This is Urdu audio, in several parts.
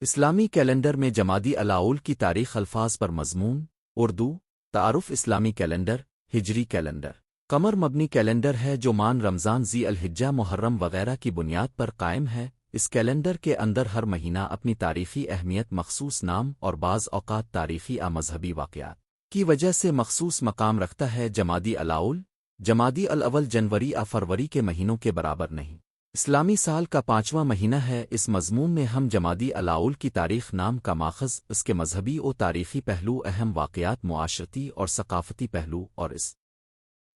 اسلامی کیلنڈر میں جمادی الاول کی تاریخ الفاظ پر مضمون اردو تعارف اسلامی کیلنڈر ہجری کیلنڈر قمر مبنی کیلنڈر ہے جو مان رمضان ذی الحجہ محرم وغیرہ کی بنیاد پر قائم ہے۔ اس کیلنڈر کے اندر ہر مہینہ اپنی تاریخی اہمیت مخصوص نام اور بعض اوقات تاریخی مذہبی واقعات کی وجہ سے مخصوص مقام رکھتا ہے۔ جمادی الاول جمادی الاول جنوری فروری کے مہینوں کے برابر نہیں، اسلامی سال کا 5واں مہینہ ہے۔ اس مضمون میں ہم جمادی الاول کی تاریخ نام کا ماخذ، اس کے مذہبی و تاریخی پہلو، اہم واقعات، معاشرتی اور ثقافتی پہلو اور اس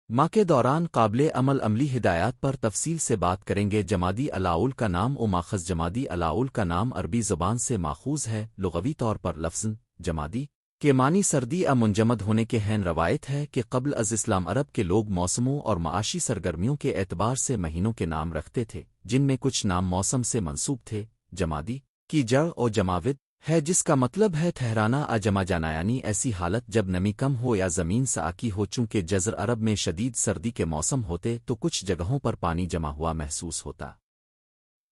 ماہ کے دوران قابل عملی ہدایات پر تفصیل سے بات کریں گے۔ جمادی الاول کا نام و ماخذ جمادی الاول کا نام عربی زبان سے ماخوذ ہے۔ لغوی طور پر لفظ جمادی کے معنی سردی منجمد ہونے کے ہیں۔ روایت ہے کہ قبل از اسلام عرب کے لوگ موسموں اور معاشی سرگرمیوں کے اعتبار سے مہینوں کے نام رکھتے تھے، جن میں کچھ نام موسم سے منسوب تھے۔ جمادی کی جڑ اور جماود ہے، جس کا مطلب ہے ٹھہرانا جمع جانا، یعنی ایسی حالت جب نمی کم ہو یا زمین ساکی ہو۔ چونکہ جزر عرب میں شدید سردی کے موسم ہوتے تو کچھ جگہوں پر پانی جمع ہوا محسوس ہوتا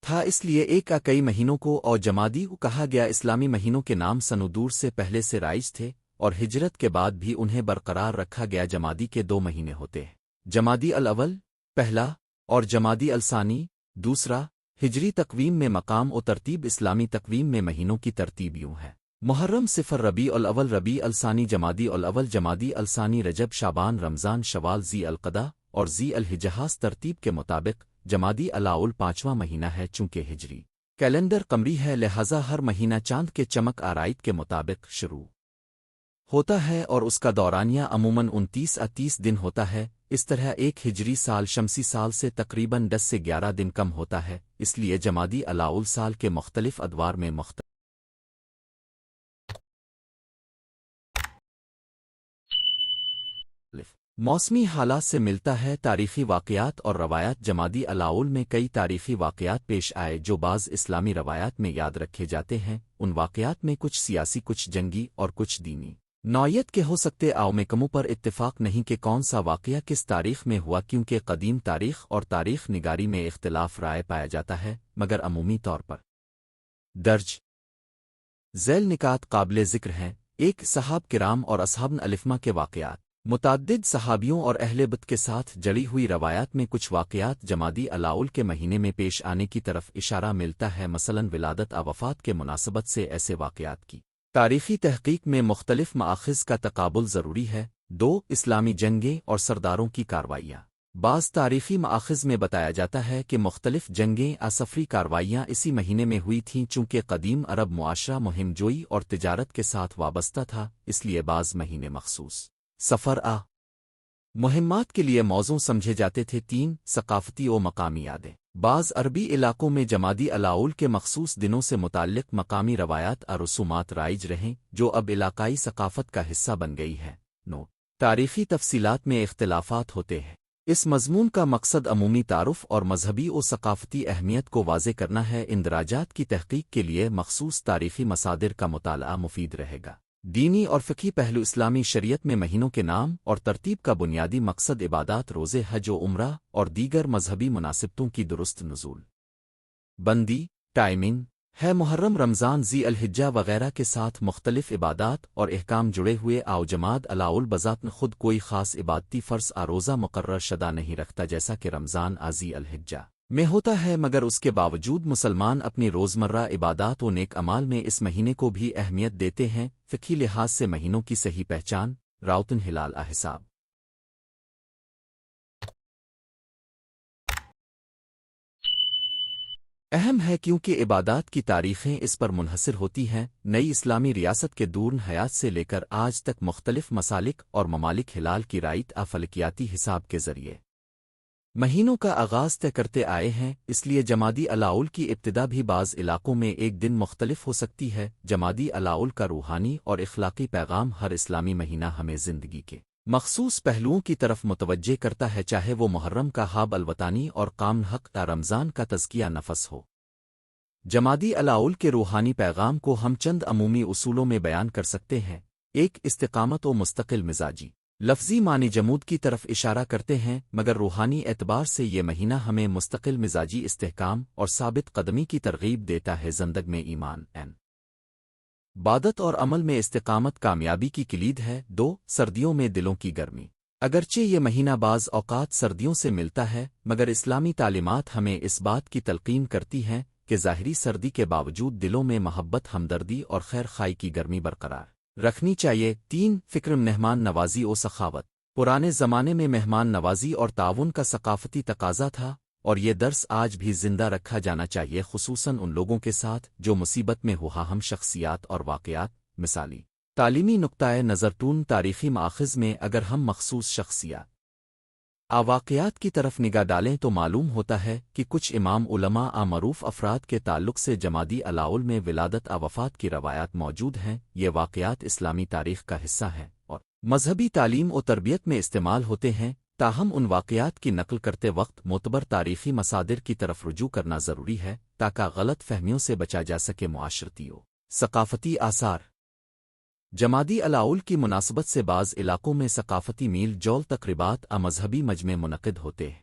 تھا، اس لیے ایک کئی مہینوں کو اور جمادی کہا گیا۔ اسلامی مہینوں کے نام سنودور سے پہلے سے رائج تھے اور ہجرت کے بعد بھی انہیں برقرار رکھا گیا۔ جمادی کے 2 مہینے ہوتے ہیں، جمادی الاول پہلا اور جمادی الثانی دوسرا۔ ہجری تقویم میں مقام و ترتیب اسلامی تقویم میں مہینوں کی ترتیب یوں ہے: محرم صفر، ربیع الاول ربیع الثانی جمادی الاول جمادی الثانی رجب شعبان رمضان شوال ذی القعدہ اور ذی الحجہ۔ ترتیب کے مطابق جمادی الاول 5واں مہینہ ہے۔ چونکہ ہجری کیلنڈر قمری ہے، لہذا ہر مہینہ چاند کے چمک آرائد کے مطابق شروع ہوتا ہے اور اس کا دورانیہ عموماً 29-30 دن ہوتا ہے۔ اس طرح ایک ہجری سال شمسی سال سے تقریباً 10 سے 11 دن کم ہوتا ہے، اس لیے جمادی الاول سال کے مختلف ادوار میں مختلف موسمی حالات سے ملتا ہے۔ تاریخی واقعات اور روایات جمادی الاول میں کئی تاریخی واقعات پیش آئے جو بعض اسلامی روایات میں یاد رکھے جاتے ہیں۔ ان واقعات میں کچھ سیاسی، کچھ جنگی اور کچھ دینی نوعیت کے ہو سکتے۔ میں پر اتفاق نہیں کہ کون سا واقعہ کس تاریخ میں ہوا، کیونکہ قدیم تاریخ اور تاریخ نگاری میں اختلاف رائے پایا جاتا ہے، مگر عمومی طور پر درج ذیل نکات قابل ذکر ہیں: 1 صحاب کرام اور اصحاب الفما کے واقعات، متعدد صحابیوں اور اہل بیت کے ساتھ جڑی ہوئی روایات میں کچھ واقعات جمادی الاول کے مہینے میں پیش آنے کی طرف اشارہ ملتا ہے، مثلاً ولادت وفات کے مناسبت سے ایسے واقعات کی تاریخی تحقیق میں مختلف مآخذ کا تقابل ضروری ہے۔ 2 اسلامی جنگیں اور سرداروں کی کاروائیاں، بعض تاریخی مآخذ میں بتایا جاتا ہے کہ مختلف جنگیں سفری کاروائیاں اسی مہینے میں ہوئی تھیں۔ چونکہ قدیم عرب معاشرہ مہم جوئی اور تجارت کے ساتھ وابستہ تھا، اس لیے بعض مہینے مخصوص سفر مہمات کے لیے موزوں سمجھے جاتے تھے۔ 3 ثقافتی و مقامی یادیں، بعض عربی علاقوں میں جمادی الاول کے مخصوص دنوں سے متعلق مقامی روایات اور رسومات رائج رہیں جو اب علاقائی ثقافت کا حصہ بن گئی ہے۔ تاریخی تفصیلات میں اختلافات ہوتے ہیں۔ اس مضمون کا مقصد عمومی تعارف اور مذہبی و ثقافتی اہمیت کو واضح کرنا ہے۔ اندراجات کی تحقیق کے لیے مخصوص تاریخی مصادر کا مطالعہ مفید رہے گا۔ دینی اور فقہی پہلو، اسلامی شریعت میں مہینوں کے نام اور ترتیب کا بنیادی مقصد عبادات، روزے، حج و عمرہ اور دیگر مذہبی مناسبتوں کی درست نزول بندی ٹائمنگ ہے۔ محرم، رمضان، ذی الحجہ وغیرہ کے ساتھ مختلف عبادات اور احکام جڑے ہوئے۔ جماد الاول بذات خود کوئی خاص عبادتی فرض روزہ مقرر شدہ نہیں رکھتا، جیسا کہ رمضان ذی الحجہ میں ہوتا ہے، مگر اس کے باوجود مسلمان اپنی روزمرہ عبادات و نیک اعمال میں اس مہینے کو بھی اہمیت دیتے ہیں۔ فقہی لحاظ سے مہینوں کی صحیح پہچان راوتن ہلال حساب اہم ہے، کیونکہ عبادات کی تاریخیں اس پر منحصر ہوتی ہیں۔ نئی اسلامی ریاست کے دورن حیات سے لے کر آج تک مختلف مسالک اور ممالک ہلال کی رائت فلکیاتی حساب کے ذریعے مہینوں کا آغاز طے کرتے آئے ہیں، اس لیے جمادی الاول کی ابتدا بھی بعض علاقوں میں ایک دن مختلف ہو سکتی ہے۔ جمادی الاول کا روحانی اور اخلاقی پیغام: ہر اسلامی مہینہ ہمیں زندگی کے مخصوص پہلوؤں کی طرف متوجہ کرتا ہے، چاہے وہ محرم کا حاب الوطانی اور قام حق یا رمضان کا تزکیہ نفس ہو۔ جمادی الاول کے روحانی پیغام کو ہم چند عمومی اصولوں میں بیان کر سکتے ہیں۔ ایک، استقامت و مستقل مزاجی۔ لفظی معنی جمود کی طرف اشارہ کرتے ہیں، مگر روحانی اعتبار سے یہ مہینہ ہمیں مستقل مزاجی استحکام اور ثابت قدمی کی ترغیب دیتا ہے۔ زندگ میں ایمان، عبادت اور عمل میں استقامت کامیابی کی کلید ہے۔ دو، سردیوں میں دلوں کی گرمی۔ اگرچہ یہ مہینہ بعض اوقات سردیوں سے ملتا ہے، مگر اسلامی تعلیمات ہمیں اس بات کی تلقین کرتی ہیں کہ ظاہری سردی کے باوجود دلوں میں محبت، ہمدردی اور خیر خواہی کی گرمی برقرار رکھنی چاہیے۔ تین، فکر مہمان نوازی و سخاوت۔ پرانے زمانے میں مہمان نوازی اور تعاون کا ثقافتی تقاضا تھا، اور یہ درس آج بھی زندہ رکھا جانا چاہیے، خصوصاً ان لوگوں کے ساتھ جو مصیبت میں ہوا۔ ہم شخصیات اور واقعات مثالی تعلیمی نقطۂ نظر تون تاریخی مآخذ میں اگر ہم مخصوص شخصیات واقعات کی طرف نگاہ ڈالیں تو معلوم ہوتا ہے کہ کچھ امام، علماء، معروف افراد کے تعلق سے جمادی الاول میں ولادت وفات کی روایات موجود ہیں۔ یہ واقعات اسلامی تاریخ کا حصہ ہیں اور مذہبی تعلیم و تربیت میں استعمال ہوتے ہیں۔ تاہم ان واقعات کی نقل کرتے وقت معتبر تاریخی مصادر کی طرف رجوع کرنا ضروری ہے تاکہ غلط فہمیوں سے بچا جا سکے۔ معاشرتی و ثقافتی آثار۔ جمادی الاول کی مناسبت سے بعض علاقوں میں ثقافتی میل جول تقریبات مذہبی مجمع منعقد ہوتے ہیں۔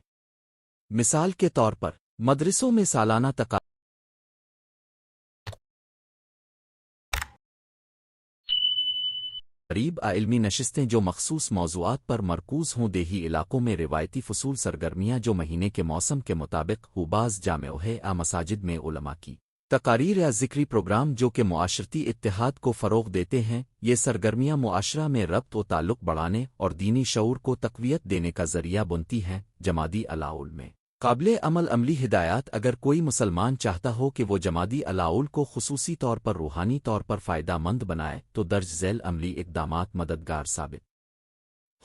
مثال کے طور پر مدرسوں میں سالانہ تقریب علمی نشستیں جو مخصوص موضوعات پر مرکوز ہوں۔ دیہی علاقوں میں روایتی فصول سرگرمیاں جو مہینے کے موسم کے مطابق ہو۔ بعض جامعوں مساجد میں علماء کی تقاریر یا ذکری پروگرام جو کہ معاشرتی اتحاد کو فروغ دیتے ہیں۔ یہ سرگرمیاں معاشرہ میں ربط و تعلق بڑھانے اور دینی شعور کو تقویت دینے کا ذریعہ بنتی ہیں۔ جمادی الاول میں قابل عملی ہدایات۔ اگر کوئی مسلمان چاہتا ہو کہ وہ جمادی الاول کو خصوصی طور پر روحانی طور پر فائدہ مند بنائے تو درج ذیل عملی اقدامات مددگار ثابت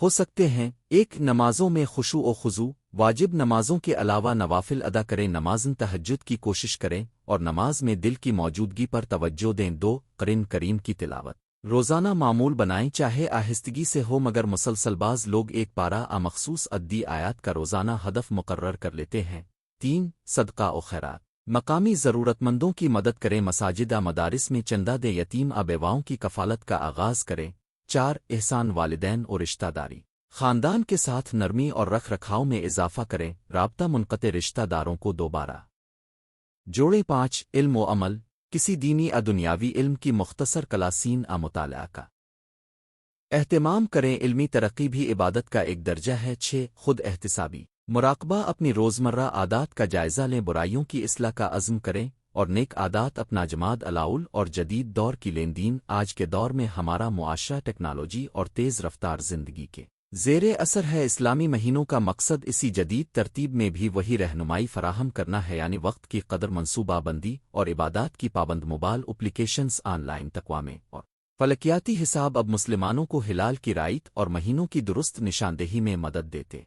ہو سکتے ہیں۔ ایک، نمازوں میں خشوع و خضوع۔ واجب نمازوں کے علاوہ نوافل ادا کریں۔ نمازن تہجد کی کوشش کریں اور نماز میں دل کی موجودگی پر توجہ دیں۔ دو، قرآن کریم کی تلاوت روزانہ معمول بنائیں، چاہے آہستگی سے ہو مگر مسلسل۔ بعض لوگ ایک پارہ مخصوص عددی آیات کا روزانہ ہدف مقرر کر لیتے ہیں۔ تین، صدقہ و خیرات۔ مقامی ضرورت مندوں کی مدد کریں، مساجد مدارس میں چندہ دیں، یتیم بیواؤں کی کفالت کا آغاز کریں۔ چار، احسان والدین اور رشتہ داری۔ خاندان کے ساتھ نرمی اور رکھ رکھاؤ میں اضافہ کریں، رابطہ منقطع رشتہ داروں کو دوبارہ جوڑیں۔ پانچ، علم و عمل۔ کسی دینی دنیاوی علم کی مختصر کلاسین مطالعہ کا اہتمام کریں، علمی ترقی بھی عبادت کا ایک درجہ ہے۔ چھ، خود احتسابی مراقبہ۔ اپنی روزمرہ عادات کا جائزہ لیں، برائیوں کی اصلاح کا عزم کریں اور نیک عادات اپنا۔ جماد الاول اور جدید دور کی لین دین۔ آج کے دور میں ہمارا معاشرہ ٹیکنالوجی اور تیز رفتار زندگی کے زیر اثر ہے۔ اسلامی مہینوں کا مقصد اسی جدید ترتیب میں بھی وہی رہنمائی فراہم کرنا ہے، یعنی وقت کی قدر، منصوبہ بندی اور عبادات کی پابند۔ موبائل اپلیکیشنز، آن لائن تقویمیں اور فلکیاتی حساب اب مسلمانوں کو ہلال کی رائٹ اور مہینوں کی درست نشاندہی میں مدد دیتے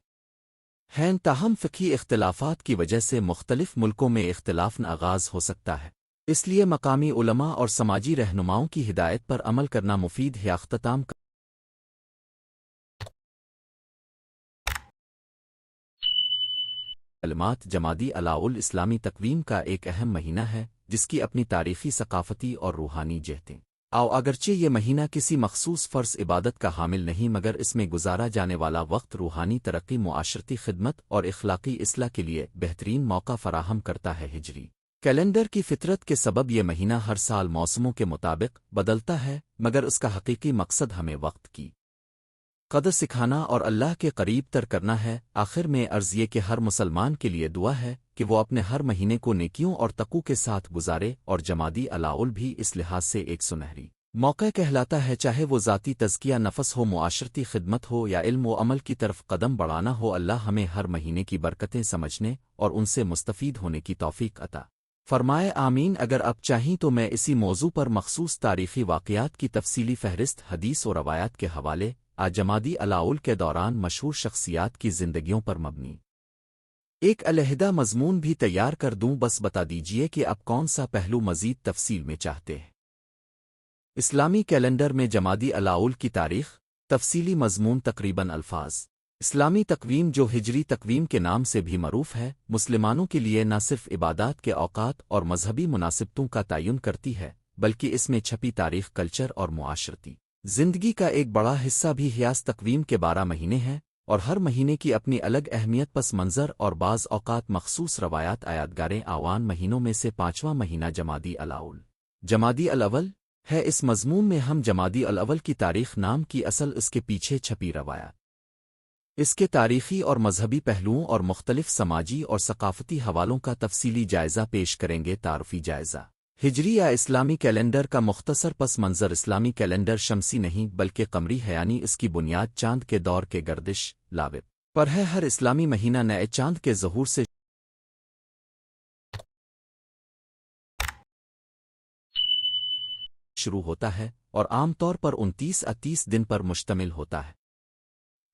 ہیں۔ تاہم فقہی اختلافات کی وجہ سے مختلف ملکوں میں اختلاف آغاز ہو سکتا ہے، اس لیے مقامی علماء اور سماجی رہنماؤں کی ہدایت پر عمل کرنا مفید ہے۔ اختتام کلمات۔ جمادی الاول اسلامی تقویم کا ایک اہم مہینہ ہے جس کی اپنی تاریخی، ثقافتی اور روحانی جہتیں اگرچہ یہ مہینہ کسی مخصوص فرض عبادت کا حامل نہیں، مگر اس میں گزارا جانے والا وقت روحانی ترقی، معاشرتی خدمت اور اخلاقی اصلاح کے لیے بہترین موقع فراہم کرتا ہے۔ ہجری کیلنڈر کی فطرت کے سبب یہ مہینہ ہر سال موسموں کے مطابق بدلتا ہے، مگر اس کا حقیقی مقصد ہمیں وقت کی قدر سکھانا اور اللہ کے قریب تر کرنا ہے۔ آخر میں عرض یہ کہ ہر مسلمان کے لیے دعا ہے کہ وہ اپنے ہر مہینے کو نیکیوں اور تقوی کے ساتھ گزارے، اور جمادی الاول بھی اس لحاظ سے ایک سنہری موقع کہلاتا ہے، چاہے وہ ذاتی تزکیہ نفس ہو، معاشرتی خدمت ہو یا علم و عمل کی طرف قدم بڑھانا ہو۔ اللہ ہمیں ہر مہینے کی برکتیں سمجھنے اور ان سے مستفید ہونے کی توفیق عطا فرمائے، آمین۔ اگر آپ چاہیں تو میں اسی موضوع پر مخصوص تاریخی واقعات کی تفصیلی فہرست، حدیث و روایات کے حوالے جمادی الاول کے دوران مشہور شخصیات کی زندگیوں پر مبنی ایک علیحدہ مضمون بھی تیار کر دوں، بس بتا دیجئے کہ آپ کون سا پہلو مزید تفصیل میں چاہتے ہیں۔ اسلامی کیلنڈر میں جمادی الاول کی تاریخ تفصیلی مضمون تقریباً الفاظ اسلامی تقویم جو ہجری تقویم کے نام سے بھی معروف ہے مسلمانوں کے لیے نہ صرف عبادات کے اوقات اور مذہبی مناسبتوں کا تعین کرتی ہے بلکہ اس میں چھپی تاریخ کلچر اور معاشرتی زندگی کا ایک بڑا حصہ بھی حیاس تقویم کے 12 مہینے ہیں اور ہر مہینے کی اپنی الگ اہمیت پس منظر اور بعض اوقات مخصوص روایات یادگاریں آوان مہینوں میں سے 5واں مہینہ جمادی الاول جمادی الاول ہے اس مضمون میں ہم جمادی الاول کی تاریخ نام کی اصل اس کے پیچھے چھپی روایات اس کے تاریخی اور مذہبی پہلوؤں اور مختلف سماجی اور ثقافتی حوالوں کا تفصیلی جائزہ پیش کریں گے تعارفی جائزہ ہجری یا اسلامی کیلنڈر کا مختصر پس منظر اسلامی کیلنڈر شمسی نہیں بلکہ قمری ہے یعنی اس کی بنیاد چاند کے دور کے گردش لاوب پر ہے ہر اسلامی مہینہ نئے چاند کے ظہور سے شروع ہوتا ہے اور عام طور پر 29 دن پر مشتمل ہوتا ہے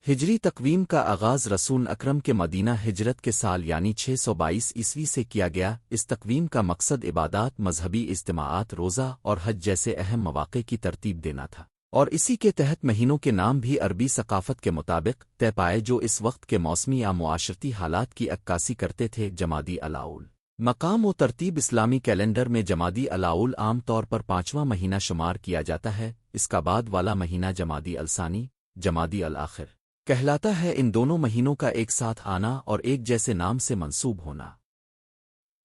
ہجری تقویم کا آغاز رسول اکرم کے مدینہ ہجرت کے سال یعنی 622 عیسوی سے کیا گیا اس تقویم کا مقصد عبادات مذہبی اجتماعات روزہ اور حج جیسے اہم مواقع کی ترتیب دینا تھا اور اسی کے تحت مہینوں کے نام بھی عربی ثقافت کے مطابق طے پائے جو اس وقت کے موسمی یا معاشرتی حالات کی عکاسی کرتے تھے جمادی الاول مقام و ترتیب اسلامی کیلنڈر میں جمادی الاول عام طور پر 5واں مہینہ شمار کیا جاتا ہے اس کا بعد والا مہینہ جمادی الثانی جمادی الآخر کہلاتا ہے ان دونوں مہینوں کا ایک ساتھ آنا اور ایک جیسے نام سے منسوب ہونا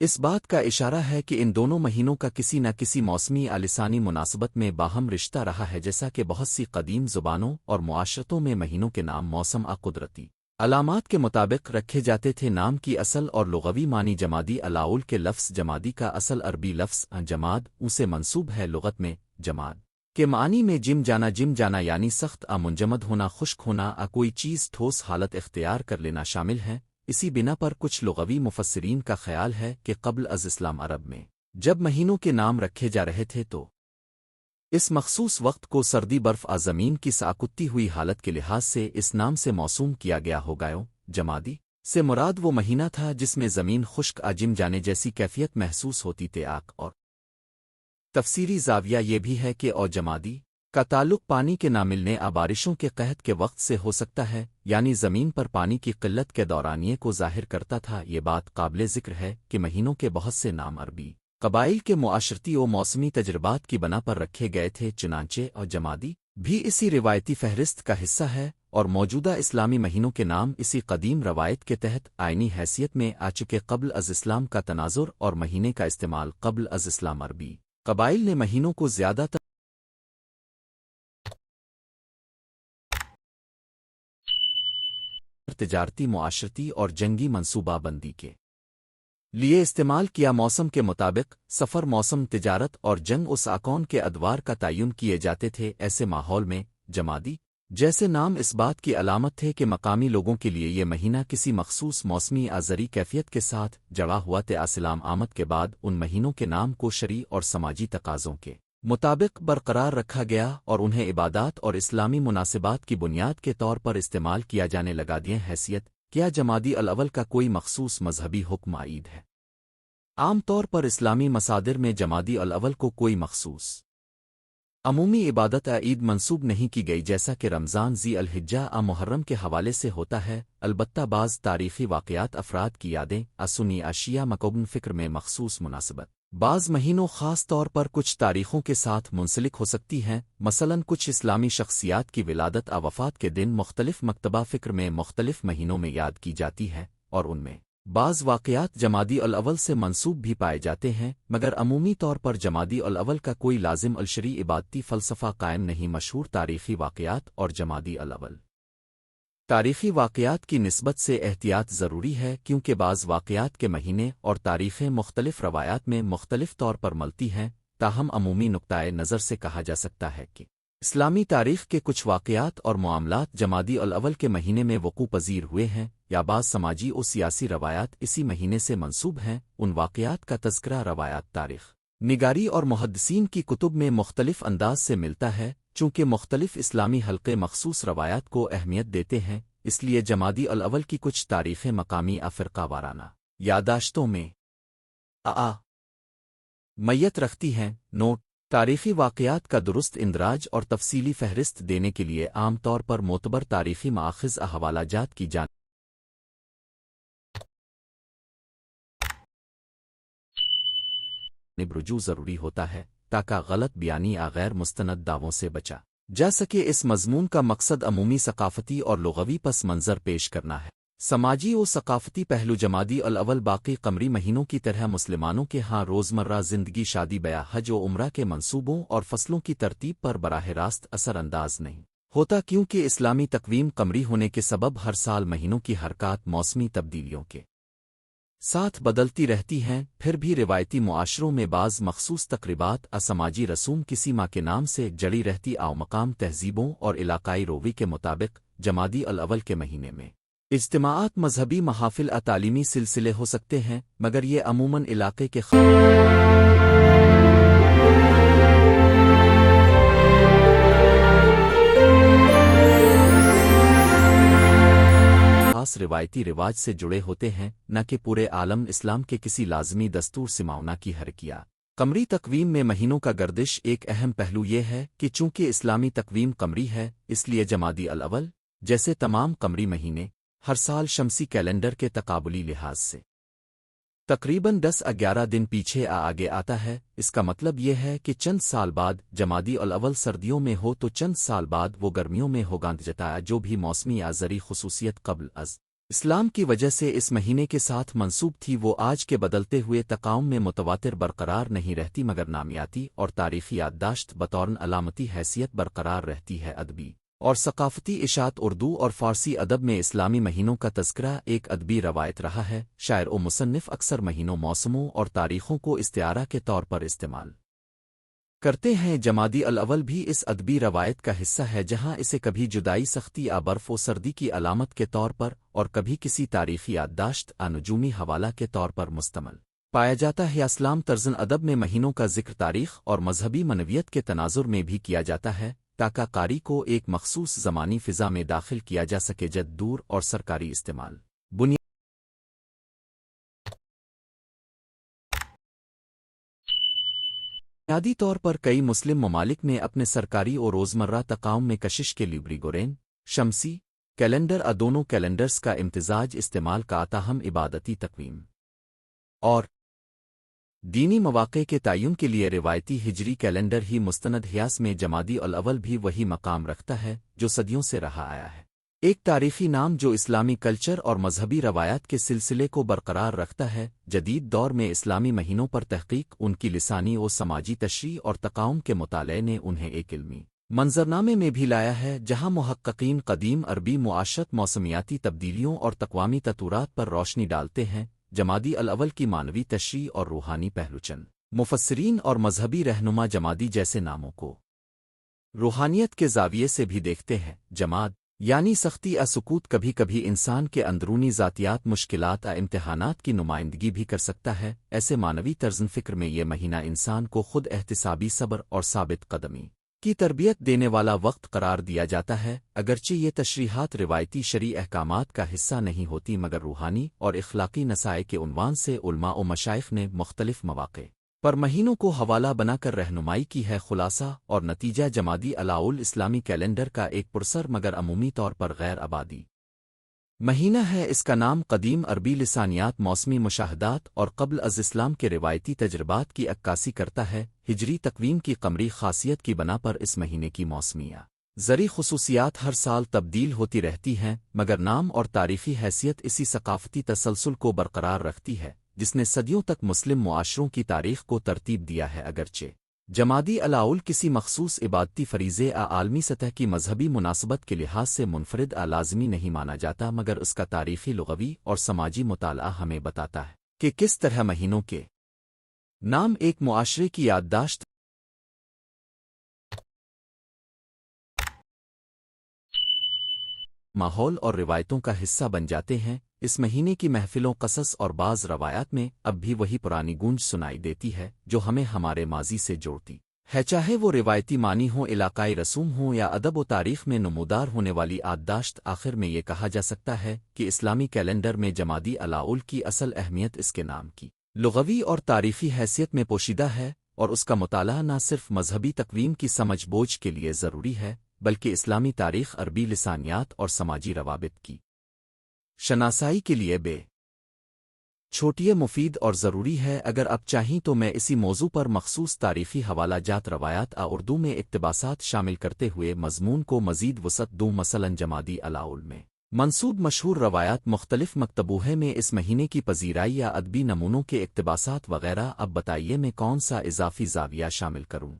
اس بات کا اشارہ ہے کہ ان دونوں مہینوں کا کسی نہ کسی موسمی یا لسانی مناسبت میں باہم رشتہ رہا ہے جیسا کہ بہت سی قدیم زبانوں اور معاشرتوں میں مہینوں کے نام موسم قدرتی علامات کے مطابق رکھے جاتے تھے نام کی اصل اور لغوی معنی جمادی الاول کے لفظ جمادی کا اصل عربی لفظ جماد اسے منسوب ہے لغت میں جماد کے معنی میں جم جانا یعنی سخت منجمد ہونا خشک ہونا کوئی چیز ٹھوس حالت اختیار کر لینا شامل ہے اسی بنا پر کچھ لغوی مفسرین کا خیال ہے کہ قبل از اسلام عرب میں جب مہینوں کے نام رکھے جا رہے تھے تو اس مخصوص وقت کو سردی برف زمین کی ساکتی ہوئی حالت کے لحاظ سے اس نام سے موسوم کیا گیا ہوگا جمادی سے مراد وہ مہینہ تھا جس میں زمین خشک جم جانے جیسی کیفیت محسوس ہوتی تھی اور تفسیری زاویہ یہ بھی ہے کہ جمادی کا تعلق پانی کے نہ ملنے بارشوں کے قحط کے وقت سے ہو سکتا ہے یعنی زمین پر پانی کی قلت کے دورانیے کو ظاہر کرتا تھا یہ بات قابل ذکر ہے کہ مہینوں کے بہت سے نام عربی قبائل کے معاشرتی و موسمی تجربات کی بنا پر رکھے گئے تھے چنانچہ اور جمادی بھی اسی روایتی فہرست کا حصہ ہے اور موجودہ اسلامی مہینوں کے نام اسی قدیم روایت کے تحت آئینی حیثیت میں چکے قبل از اسلام کا تناظر اور مہینے کا استعمال قبل از اسلام عربی قبائل نے مہینوں کو زیادہ تر تجارتی معاشرتی اور جنگی منصوبہ بندی کے لیے استعمال کیا موسم کے مطابق سفر موسم تجارت اور جنگ اس آکون کے ادوار کا تعین کیے جاتے تھے ایسے ماحول میں جمادی جیسے نام اس بات کی علامت تھے کہ مقامی لوگوں کے لیے یہ مہینہ کسی مخصوص موسمی زرعی کیفیت کے ساتھ جڑا ہوا تھا اسلام آمد کے بعد ان مہینوں کے نام کو شرعی اور سماجی تقاضوں کے مطابق برقرار رکھا گیا اور انہیں عبادات اور اسلامی مناسبات کی بنیاد کے طور پر استعمال کیا جانے لگا دیا حیثیت کیا جمادی الاول کا کوئی مخصوص مذہبی حکم عید ہے عام طور پر اسلامی مصادر میں جمادی الاول کو کوئی مخصوص عمومی عبادت عید منسوب نہیں کی گئی جیسا کہ رمضان ذی الحجہ محرم کے حوالے سے ہوتا ہے البتہ بعض تاریخی واقعات افراد کی یادیں سنی اشیاء مکوبن فکر میں مخصوص مناسبت بعض مہینوں خاص طور پر کچھ تاریخوں کے ساتھ منسلک ہو سکتی ہیں مثلاً کچھ اسلامی شخصیات کی ولادت وفات کے دن مختلف مکتبہ فکر میں مختلف مہینوں میں یاد کی جاتی ہے اور ان میں بعض واقعات جمادی الاول سے منسوب بھی پائے جاتے ہیں مگر عمومی طور پر جمادی الاول کا کوئی لازم الشرعی عبادتی فلسفہ قائم نہیں مشہور تاریخی واقعات اور جمادی الاول تاریخی واقعات کی نسبت سے احتیاط ضروری ہے کیونکہ بعض واقعات کے مہینے اور تاریخیں مختلف روایات میں مختلف طور پر ملتی ہیں تاہم عمومی نقطۂ نظر سے کہا جا سکتا ہے کہ اسلامی تاریخ کے کچھ واقعات اور معاملات جمادی الاول کے مہینے میں وقوع پذیر ہوئے ہیں یا بعض سماجی و سیاسی روایات اسی مہینے سے منسوب ہیں ان واقعات کا تذکرہ روایات تاریخ نگاری اور محدثین کی کتب میں مختلف انداز سے ملتا ہے چونکہ مختلف اسلامی حلقے مخصوص روایات کو اہمیت دیتے ہیں اس لیے جمادی الاول کی کچھ تاریخیں مقامی فرقہ وارانہ یادداشتوں میں میت رکھتی ہیں نوٹ تاریخی واقعات کا درست اندراج اور تفصیلی فہرست دینے کے لیے عام طور پر معتبر تاریخی مآخذ حوالہ جات کی جانب رجوع ضروری ہوتا ہے تاکہ غلط بیانی یا غیر مستند دعووں سے بچا جا سکے۔ اس مضمون کا مقصد عمومی ثقافتی اور لغوی پس منظر پیش کرنا ہے۔ سماجی و ثقافتی پہلو جمادی الاول باقی قمری مہینوں کی طرح مسلمانوں کے ہاں روزمرہ زندگی، شادی بیاہ، حج و عمرہ کے منصوبوں اور فصلوں کی ترتیب پر براہ راست اثر انداز نہیں ہوتا، کیونکہ اسلامی تقویم قمری ہونے کے سبب ہر سال مہینوں کی حرکات موسمی تبدیلیوں کے ساتھ بدلتی رہتی ہیں۔ پھر بھی روایتی معاشروں میں بعض مخصوص تقریبات اسماجی رسوم کسی ماہ کے نام سے جڑی رہتی آو مقام تہذیبوں اور علاقائی روی کے مطابق جمادی الاول کے مہینے میں اجتماعات، مذہبی محافل، تعلیمی سلسلے ہو سکتے ہیں، مگر یہ عموماً علاقے کے خاص روایتی رواج سے جڑے ہوتے ہیں، نہ کہ پورے عالم اسلام کے کسی لازمی دستور سماونا کی حرکیات۔ قمری تقویم میں مہینوں کا گردش ایک اہم پہلو یہ ہے کہ چونکہ اسلامی تقویم قمری ہے، اس لیے جمادی الاول جیسے تمام قمری مہینے ہر سال شمسی کیلنڈر کے تقابلی لحاظ سے تقریباً 10-11 دن پیچھے آگے آتا ہے۔ اس کا مطلب یہ ہے کہ چند سال بعد جمادی الاول سردیوں میں ہو تو چند سال بعد وہ گرمیوں میں ہوگا، جتایا جو بھی موسمی یا زرعی خصوصیت قبل از اسلام کی وجہ سے اس مہینے کے ساتھ منسوب تھی، وہ آج کے بدلتے ہوئے تقاوم میں متواتر برقرار نہیں رہتی، مگر نامیاتی اور تاریخی یادداشت بطور علامتی حیثیت برقرار رہتی ہے۔ ادبی اور ثقافتی اشاعت اردو اور فارسی ادب میں اسلامی مہینوں کا تذکرہ ایک ادبی روایت رہا ہے۔ شاعر و مصنف اکثر مہینوں، موسموں اور تاریخوں کو استعارہ کے طور پر استعمال کرتے ہیں۔ جمادی الاول بھی اس ادبی روایت کا حصہ ہے، جہاں اسے کبھی جدائی، سختی یا برف و سردی کی علامت کے طور پر اور کبھی کسی تاریخی یادداشت نجومی حوالہ کے طور پر مستعمل پایا جاتا ہے۔ اسلام طرزن ادب میں مہینوں کا ذکر تاریخ اور مذہبی منویت کے تناظر میں بھی کیا جاتا ہے، تاکہ قاری کو ایک مخصوص زمانی فضا میں داخل کیا جا سکے۔ جد دور اور سرکاری استعمال بنیادی طور پر کئی مسلم ممالک نے اپنے سرکاری اور روزمرہ تقاوم میں کشش کے لیے گریگورین شمسی کیلنڈر دونوں کیلنڈرز کا امتزاج استعمال کا تاہم عبادتی تقویم اور دینی مواقع کے تعین کے لیے روایتی ہجری کیلنڈر ہی مستند حیاس میں جمادی الاول بھی وہی مقام رکھتا ہے جو صدیوں سے رہا آیا ہے۔ ایک تاریخی نام جو اسلامی کلچر اور مذہبی روایات کے سلسلے کو برقرار رکھتا ہے۔ جدید دور میں اسلامی مہینوں پر تحقیق، ان کی لسانی و سماجی تشریح اور تقاوم کے مطالعے نے انہیں ایک علمی منظرنامے میں بھی لایا ہے، جہاں محققین قدیم عربی معاشرت، موسمیاتی تبدیلیوں اور تقوامی تطورات پر روشنی ڈالتے ہیں۔ جمادی الاول کی معنوی تشریح اور روحانی پہلو چند مفسرین اور مذہبی رہنما جمادی جیسے ناموں کو روحانیت کے زاویے سے بھی دیکھتے ہیں۔ جماد یعنی سختی سکوت کبھی کبھی انسان کے اندرونی ذاتیات، مشکلات امتحانات کی نمائندگی بھی کر سکتا ہے۔ ایسے معنوی طرز فکر میں یہ مہینہ انسان کو خود احتسابی، صبر اور ثابت قدمی کی تربیت دینے والا وقت قرار دیا جاتا ہے۔ اگرچہ یہ تشریحات روایتی شرعی احکامات کا حصہ نہیں ہوتی، مگر روحانی اور اخلاقی نصائح کے عنوان سے علماء و مشائخ نے مختلف مواقع پر مہینوں کو حوالہ بنا کر رہنمائی کی ہے۔ خلاصہ اور نتیجہ جمادی الاول اسلامی کیلنڈر کا ایک پرسر مگر عمومی طور پر غیر آبادی مہینہ ہے۔ اس کا نام قدیم عربی لسانیات، موسمی مشاہدات اور قبل از اسلام کے روایتی تجربات کی عکاسی کرتا ہے۔ ہجری تقویم کی قمری خاصیت کی بنا پر اس مہینے کی موسمیہ زرعی خصوصیات ہر سال تبدیل ہوتی رہتی ہیں، مگر نام اور تاریخی حیثیت اسی ثقافتی تسلسل کو برقرار رکھتی ہے جس نے صدیوں تک مسلم معاشروں کی تاریخ کو ترتیب دیا ہے۔ اگرچہ جمادی الاول کسی مخصوص عبادتی فریضے عالمی سطح کی مذہبی مناسبت کے لحاظ سے منفرد لازمی نہیں مانا جاتا، مگر اس کا تاریخی، لغوی اور سماجی مطالعہ ہمیں بتاتا ہے کہ کس طرح مہینوں کے نام ایک معاشرے کی یادداشت، ماحول اور روایتوں کا حصہ بن جاتے ہیں۔ اس مہینے کی محفلوں، قصص اور بعض روایات میں اب بھی وہی پرانی گونج سنائی دیتی ہے جو ہمیں ہمارے ماضی سے جوڑتی ہے، چاہے وہ روایتی معنی ہوں، علاقائی رسوم ہوں یا ادب و تاریخ میں نمودار ہونے والی یادداشت۔ آخر میں یہ کہا جا سکتا ہے کہ اسلامی کیلنڈر میں جمادی الاول کی اصل اہمیت اس کے نام کی لغوی اور تاریخی حیثیت میں پوشیدہ ہے، اور اس کا مطالعہ نہ صرف مذہبی تقویم کی سمجھ بوجھ کے لیے ضروری ہے بلکہ اسلامی تاریخ، عربی لسانیات اور سماجی روابط کی شناسائی کے لیے بے چھوٹیے مفید اور ضروری ہے۔ اگر آپ چاہیں تو میں اسی موضوع پر مخصوص تاریخی حوالہ جات روایات اردو میں اقتباسات شامل کرتے ہوئے مضمون کو مزید وسعت دوں۔ مثلاً جمادی الاول میں منسوب مشہور روایات مختلف مکتبوہے میں اس مہینے کی پذیرائی یا ادبی نمونوں کے اقتباسات وغیرہ۔ اب بتائیے میں کون سا اضافی زاویہ شامل کروں؟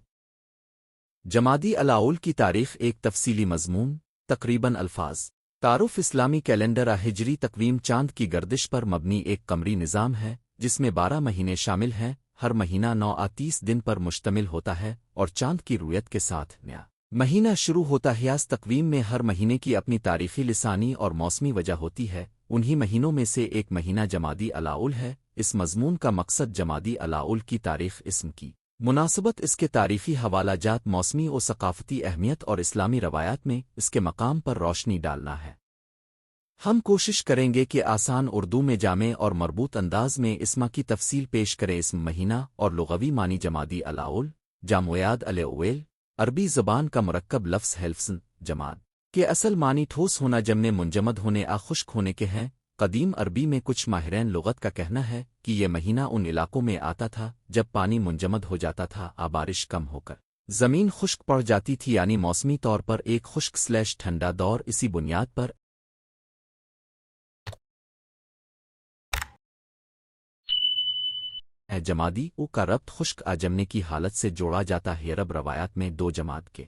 جمادی الاول کی تاریخ ایک تفصیلی مضمون، تقریباً الفاظ تعارف۔ اسلامی کیلنڈر ہجری تقویم چاند کی گردش پر مبنی ایک قمری نظام ہے جس میں 12 مہینے شامل ہیں۔ ہر مہینہ 930 دن پر مشتمل ہوتا ہے اور چاند کی رویت کے ساتھ نیا مہینہ شروع ہوتا ہے۔ اس تقویم میں ہر مہینے کی اپنی تاریخی، لسانی اور موسمی وجہ ہوتی ہے۔ انہی مہینوں میں سے ایک مہینہ جمادی الاول ہے۔ اس مضمون کا مقصد جمادی الاول کی تاریخ، اسم کی مناسبت، اس کے تاریخی حوالہ جات، موسمی و ثقافتی اہمیت اور اسلامی روایات میں اس کے مقام پر روشنی ڈالنا ہے۔ ہم کوشش کریں گے کہ آسان اردو میں جامع اور مربوط انداز میں اسما کی تفصیل پیش کریں۔ اسم مہینہ اور لغوی معنی جمادی الاول، جامویاد الاول، عربی زبان کا مرکب لفظ ہیلفسن جماد کے اصل معنی ٹھوس ہونا، جمنے منجمد ہونے، خشک ہونے کے ہیں۔ قدیم عربی میں کچھ ماہرین لغت کا کہنا ہے کہ یہ مہینہ ان علاقوں میں آتا تھا جب پانی منجمد ہو جاتا تھا، بارش کم ہو کر زمین خشک پڑ جاتی تھی، یعنی موسمی طور پر ایک خشک / ٹھنڈا دور۔ اسی بنیاد پر جمادی او کا ربط خشک جمنے کی حالت سے جوڑا جاتا ہے۔ عرب روایات میں 2 جماد کے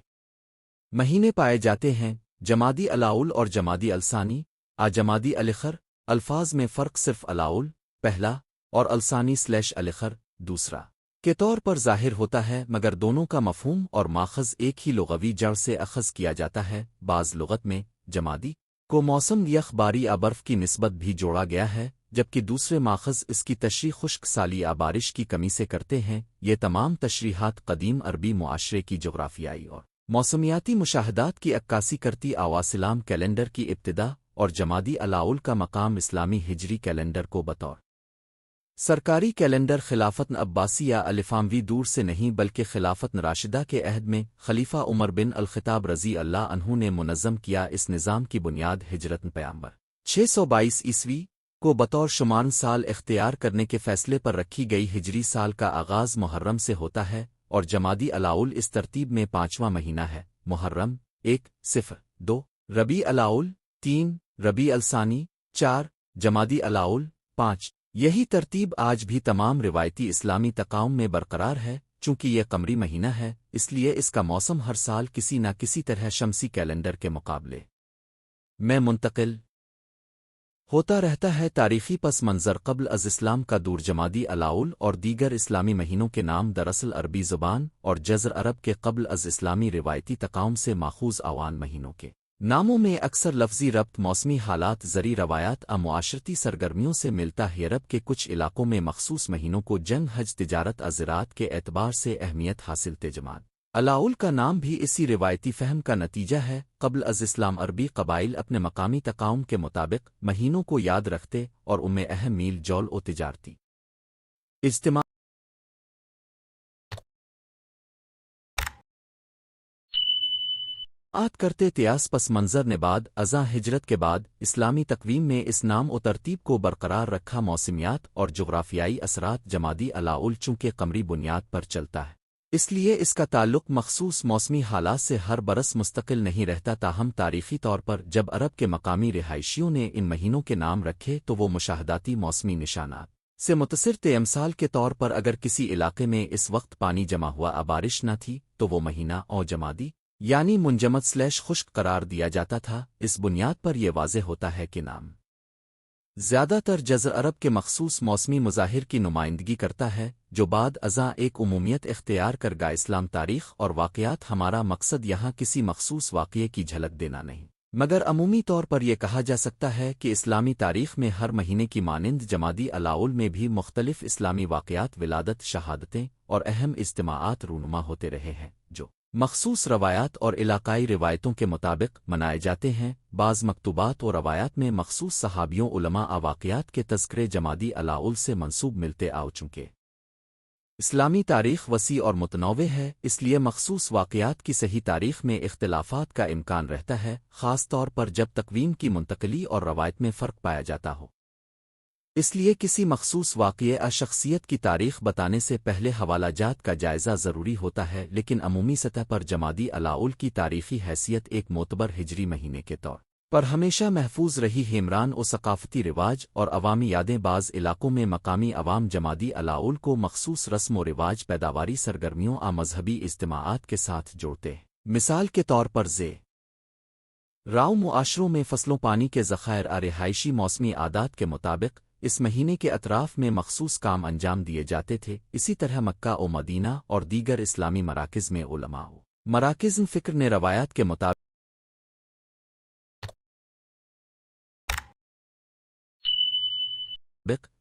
مہینے پائے جاتے ہیں، جمادی الاول اور جمادی الثانی۔ جمادی الاخر الفاظ میں فرق صرف الاول پہلا اور الثانی / الاخر دوسرا کے طور پر ظاہر ہوتا ہے، مگر دونوں کا مفہوم اور ماخذ ایک ہی لغوی جڑ سے اخذ کیا جاتا ہے۔ بعض لغت میں جمادی کو موسم یخ باری برف کی نسبت بھی جوڑا گیا ہے، جبکہ دوسرے ماخذ اس کی تشریح خشک سالی بارش کی کمی سے کرتے ہیں۔ یہ تمام تشریحات قدیم عربی معاشرے کی جغرافیائی اور موسمیاتی مشاہدات کی عکاسی کرتی۔ اسلام کیلنڈر کی ابتدا اور جمادی الاول کا مقام اسلامی ہجری کیلنڈر کو بطور سرکاری کیلنڈر خلافت عباسی یا الفاموی دور سے نہیں بلکہ خلافت راشدہ کے عہد میں خلیفہ عمر بن الخطاب رضی اللہ عنہ نے منظم کیا۔ اس نظام کی بنیاد ہجرت پیغمبر 622 عیسوی کو بطور شمار سال اختیار کرنے کے فیصلے پر رکھی گئی۔ ہجری سال کا آغاز محرم سے ہوتا ہے اور جمادی الاول اس ترتیب میں 5واں مہینہ ہے۔ محرم 1 0 2 ربیع الاول 3 ربیع الثانی 4 جمادی الاول 5۔ یہی ترتیب آج بھی تمام روایتی اسلامی تقاوم میں برقرار ہے۔ چونکہ یہ قمری مہینہ ہے اس لیے اس کا موسم ہر سال کسی نہ کسی طرح شمسی کیلنڈر کے مقابلے میں منتقل ہوتا رہتا ہے۔ تاریخی پس منظر قبل از اسلام کا دور جمادی الاول اور دیگر اسلامی مہینوں کے نام دراصل عربی زبان اور جزر عرب کے قبل از اسلامی روایتی تقاوم سے ماخوذ اوان مہینوں کے ناموں میں اکثر لفظی ربط موسمی حالات، زرعی روایات معاشرتی سرگرمیوں سے ملتا ہے۔ عرب کے کچھ علاقوں میں مخصوص مہینوں کو جنگ، حج، تجارت، زراعت کے اعتبار سے اہمیت حاصل تھے۔ جماد الاول کا نام بھی اسی روایتی فہم کا نتیجہ ہے۔ قبل از اسلام عربی قبائل اپنے مقامی تقاوم کے مطابق مہینوں کو یاد رکھتے اور ان میں اہم میل جول و تجارتی اجتماع کرتے تیاس پس منظر نے بعد ازاں ہجرت کے بعد اسلامی تقویم میں اس نام و ترتیب کو برقرار رکھا۔ موسمیات اور جغرافیائی اثرات جمادی الاول چونکہ قمری بنیاد پر چلتا ہے اس لیے اس کا تعلق مخصوص موسمی حالات سے ہر برس مستقل نہیں رہتا۔ تاہم تاریخی طور پر جب عرب کے مقامی رہائشیوں نے ان مہینوں کے نام رکھے تو وہ مشاہداتی موسمی نشانات سے متاثر تھے۔ مثال کے طور پر اگر کسی علاقے میں اس وقت پانی جمع ہوا بارش نہ تھی تو وہ مہینہ او جمادی یعنی منجمد / خشک قرار دیا جاتا تھا۔ اس بنیاد پر یہ واضح ہوتا ہے کہ نام زیادہ تر جزر عرب کے مخصوص موسمی مظاہر کی نمائندگی کرتا ہے جو بعد ازاں ایک عمومیت اختیار کر گا۔ اسلام تاریخ اور واقعات ہمارا مقصد یہاں کسی مخصوص واقعے کی جھلک دینا نہیں، مگر عمومی طور پر یہ کہا جا سکتا ہے کہ اسلامی تاریخ میں ہر مہینے کی مانند جمادی الاول میں بھی مختلف اسلامی واقعات، ولادت، شہادتیں اور اہم اجتماعات رونما ہوتے رہے ہیں جو مخصوص روایات اور علاقائی روایتوں کے مطابق منائے جاتے ہیں۔ بعض مکتوبات و روایات میں مخصوص صحابیوں، علماء واقعات کے تذکرے جمادی الاول سے منسوب ملتے چونکہ اسلامی تاریخ وسیع اور متنوع ہے، اس لیے مخصوص واقعات کی صحیح تاریخ میں اختلافات کا امکان رہتا ہے، خاص طور پر جب تقویم کی منتقلی اور روایت میں فرق پایا جاتا ہو۔ اس لیے کسی مخصوص واقعہ شخصیت کی تاریخ بتانے سے پہلے حوالہ جات کا جائزہ ضروری ہوتا ہے، لیکن عمومی سطح پر جمادی الاول کی تاریخی حیثیت ایک معتبر ہجری مہینے کے طور پر ہمیشہ محفوظ رہی۔ حمران و ثقافتی رواج اور عوامی یادیں بعض علاقوں میں مقامی عوام جمادی الاول کو مخصوص رسم و رواج، پیداواری سرگرمیوں اور مذہبی اجتماعات کے ساتھ جوڑتے ہیں۔ مثال کے طور پر راؤ معاشروں میں فصلوں، پانی کے ذخائر اور رہائشی موسمی عادات کے مطابق اس مہینے کے اطراف میں مخصوص کام انجام دیے جاتے تھے۔ اسی طرح مکہ و مدینہ اور دیگر اسلامی مراکز میں علماء و مراکز فکر نے روایات کے مطابق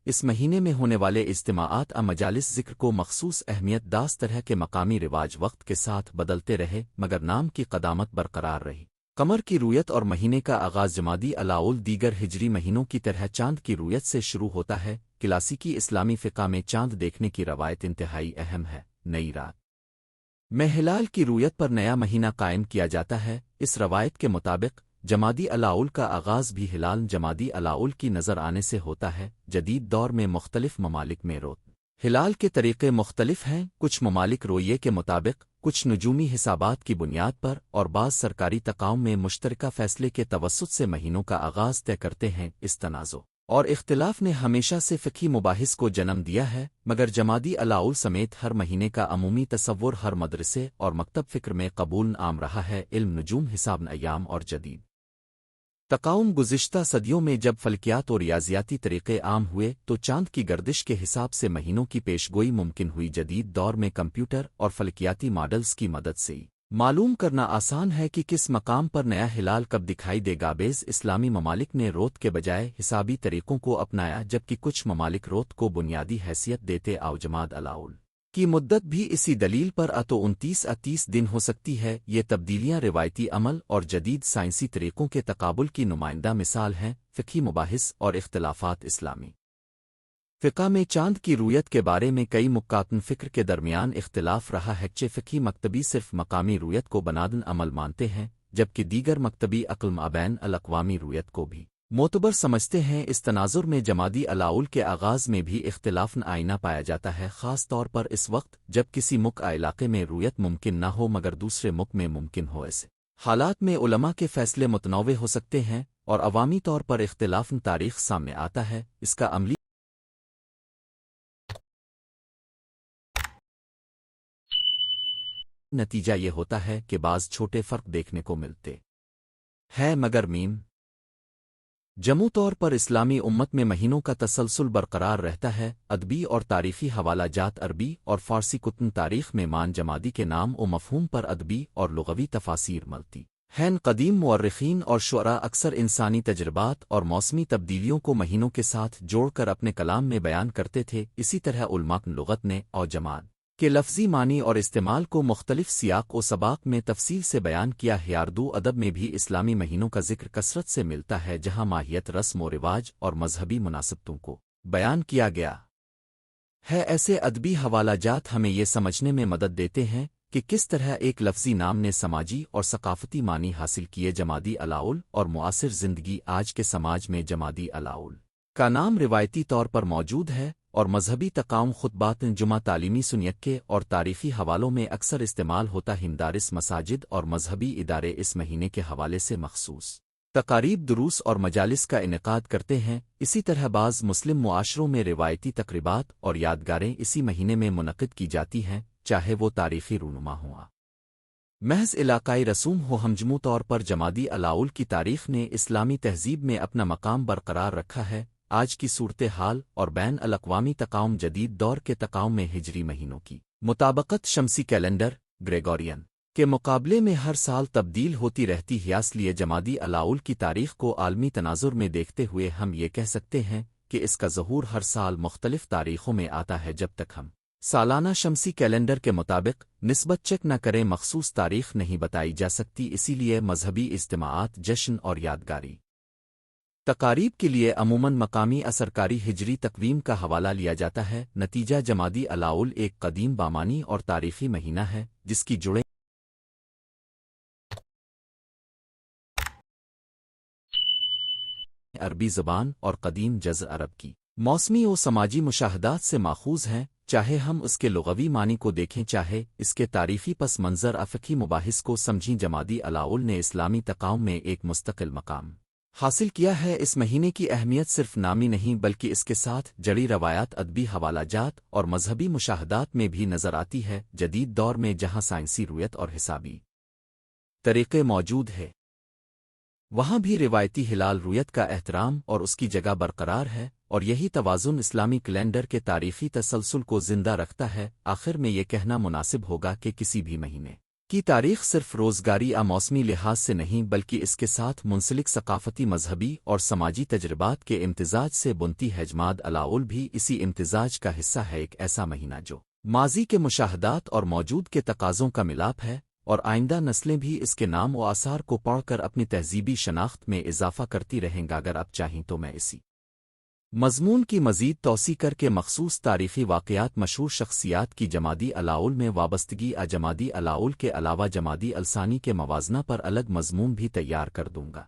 اس مہینے میں ہونے والے اجتماعات اور مجالس ذکر کو مخصوص اہمیت داس، طرح کے مقامی رواج وقت کے ساتھ بدلتے رہے مگر نام کی قدامت برقرار رہی۔ قمر کی رویت اور مہینے کا آغاز جمادی الاول دیگر ہجری مہینوں کی طرح چاند کی رویت سے شروع ہوتا ہے۔ کلاسیکی اسلامی فقہ میں چاند دیکھنے کی روایت انتہائی اہم ہے۔ نئی رات میں ہلال کی رویت پر نیا مہینہ قائم کیا جاتا ہے۔ اس روایت کے مطابق جمادی الاول کا آغاز بھی ہلال جمادی الاول کی نظر آنے سے ہوتا ہے۔ جدید دور میں مختلف ممالک میں ہلال کے طریقے مختلف ہیں، کچھ ممالک رویے کے مطابق، کچھ نجومی حسابات کی بنیاد پر، اور بعض سرکاری تقاؤم میں مشترکہ فیصلے کے توسط سے مہینوں کا آغاز طے کرتے ہیں۔ اس تنازع اور اختلاف نے ہمیشہ سے فقہی مباحث کو جنم دیا ہے، مگر جمادی الاول سمیت ہر مہینے کا عمومی تصور ہر مدرسے اور مکتب فکر میں قبول عام رہا ہے۔ علم نجوم، حساب ایام اور جدید تقاؤم گزشتہ صدیوں میں جب فلکیات اور ریاضیاتی طریقے عام ہوئے تو چاند کی گردش کے حساب سے مہینوں کی پیشگوئی ممکن ہوئی۔ جدید دور میں کمپیوٹر اور فلکیاتی ماڈلز کی مدد سے معلوم کرنا آسان ہے کہ کس مقام پر نیا ہلال کب دکھائی دے گا۔ بعض اسلامی ممالک نے روت کے بجائے حسابی طریقوں کو اپنایا، جبکہ کچھ ممالک روت کو بنیادی حیثیت دیتے آؤ۔ جماد الاول کی مدت بھی اسی دلیل پر تو 29 دن ہو سکتی ہے۔ یہ تبدیلیاں روایتی عمل اور جدید سائنسی طریقوں کے تقابل کی نمائندہ مثال ہیں۔ فقہی مباحث اور اختلافات اسلامی فقہ میں چاند کی رویت کے بارے میں کئی مکاتن فکر کے درمیان اختلاف رہا ہے۔ فقہی مکتبی صرف مقامی رویت کو بنیادی عمل مانتے ہیں، جبکہ دیگر مکتبی عقل مابین الاقوامی رویت کو بھی معتبر سمجھتے ہیں۔ اس تناظر میں جمادی الاول کے آغاز میں بھی اختلاف آئینہ پایا جاتا ہے، خاص طور پر اس وقت جب کسی ملک علاقے میں رویت ممکن نہ ہو مگر دوسرے ملک میں ممکن ہو۔ ایسے حالات میں علماء کے فیصلے متنوع ہو سکتے ہیں اور عوامی طور پر اختلاف تاریخ سامنے آتا ہے۔ اس کا عملی نتیجہ یہ ہوتا ہے کہ بعض چھوٹے فرق دیکھنے کو ملتے ہیں، مگر جموں طور پر اسلامی امت میں مہینوں کا تسلسل برقرار رہتا ہے۔ ادبی اور تاریخی حوالہ جات عربی اور فارسی کتن تاریخ میں مان جمادی کے نام و مفہوم پر ادبی اور لغوی تفاسیر ملتی ہیں۔ قدیم مورخین اور شعراء اکثر انسانی تجربات اور موسمی تبدیلیوں کو مہینوں کے ساتھ جوڑ کر اپنے کلام میں بیان کرتے تھے۔ اسی طرح علماء لغت نے اور جماد کے لفظی معنی اور استعمال کو مختلف سیاق و سباق میں تفصیل سے بیان کیا ہے۔ اردو ادب میں بھی اسلامی مہینوں کا ذکر کثرت سے ملتا ہے، جہاں ماہیت، رسم و رواج اور مذہبی مناسبتوں کو بیان کیا گیا ہے۔ ایسے ادبی حوالہ جات ہمیں یہ سمجھنے میں مدد دیتے ہیں کہ کس طرح ایک لفظی نام نے سماجی اور ثقافتی معنی حاصل کیے۔ جمادی الاول اور معاصر زندگی آج کے سماج میں جمادی الاول کا نام روایتی طور پر موجود ہے اور مذہبی تقاؤم، خطبات جمعہ، تعلیمی سنیکے اور تاریخی حوالوں میں اکثر استعمال ہوتا ہے۔ مدارس، مساجد اور مذہبی ادارے اس مہینے کے حوالے سے مخصوص تقاریب، دروس اور مجالس کا انعقاد کرتے ہیں۔ اسی طرح بعض مسلم معاشروں میں روایتی تقریبات اور یادگاریں اسی مہینے میں منعقد کی جاتی ہیں، چاہے وہ تاریخی رونما ہوا محض علاقائی رسوم ہو۔ ہمجموں طور پر جمادی الاول کی تاریخ نے اسلامی تہذیب میں اپنا مقام برقرار رکھا ہے۔ آج کی صورتحال اور بین الاقوامی تقاؤم جدید دور کے تقاؤم میں ہجری مہینوں کی مطابقت شمسی کیلنڈر گریگورین کے مقابلے میں ہر سال تبدیل ہوتی رہتی ہے۔ اس لیے جمادی الاول کی تاریخ کو عالمی تناظر میں دیکھتے ہوئے ہم یہ کہہ سکتے ہیں کہ اس کا ظہور ہر سال مختلف تاریخوں میں آتا ہے۔ جب تک ہم سالانہ شمسی کیلنڈر کے مطابق نسبت چیک نہ کریں، مخصوص تاریخ نہیں بتائی جا سکتی۔ اسی لیے مذہبی اجتماعات، جشن اور یادگاری تقاریب کے لیے عموماً مقامی سرکاری ہجری تقویم کا حوالہ لیا جاتا ہے۔ نتیجہ جمادی الاول ایک قدیم بامانی اور تاریخی مہینہ ہے جس کی جڑیں عربی زبان اور قدیم جزر عرب کی موسمی و سماجی مشاہدات سے ماخوذ ہیں، چاہے ہم اس کے لغوی معنی کو دیکھیں چاہے اس کے تاریخی پس منظر افقی مباحث کو سمجھیں۔ جمادی الاول نے اسلامی تقاؤم میں ایک مستقل مقام حاصل کیا ہے۔ اس مہینے کی اہمیت صرف نامی نہیں بلکہ اس کے ساتھ جڑی روایات، ادبی حوالہ جات اور مذہبی مشاہدات میں بھی نظر آتی ہے۔ جدید دور میں جہاں سائنسی رویت اور حسابی طریقے موجود ہے، وہاں بھی روایتی ہلال رویت کا احترام اور اس کی جگہ برقرار ہے، اور یہی توازن اسلامی کیلنڈر کے تاریخی تسلسل کو زندہ رکھتا ہے۔ آخر میں یہ کہنا مناسب ہوگا کہ کسی بھی مہینے کی تاریخ صرف روزگاری یا موسمی لحاظ سے نہیں بلکہ اس کے ساتھ منسلک ثقافتی، مذہبی اور سماجی تجربات کے امتزاج سے بنتی ہے۔ جماد الاول بھی اسی امتزاج کا حصہ ہے، ایک ایسا مہینہ جو ماضی کے مشاہدات اور موجود کے تقاضوں کا ملاپ ہے، اور آئندہ نسلیں بھی اس کے نام و آثار کو پڑھ کر اپنی تہذیبی شناخت میں اضافہ کرتی رہیں گا۔ اگر آپ چاہیں تو میں اسی مضمون کی مزید توسیع کر کے مخصوص تاریخی واقعات، مشہور شخصیات کی جمادی الاول میں وابستگی جمادی الاول کے علاوہ جمادی الثانی کے موازنہ پر الگ مضمون بھی تیار کر دوں گا۔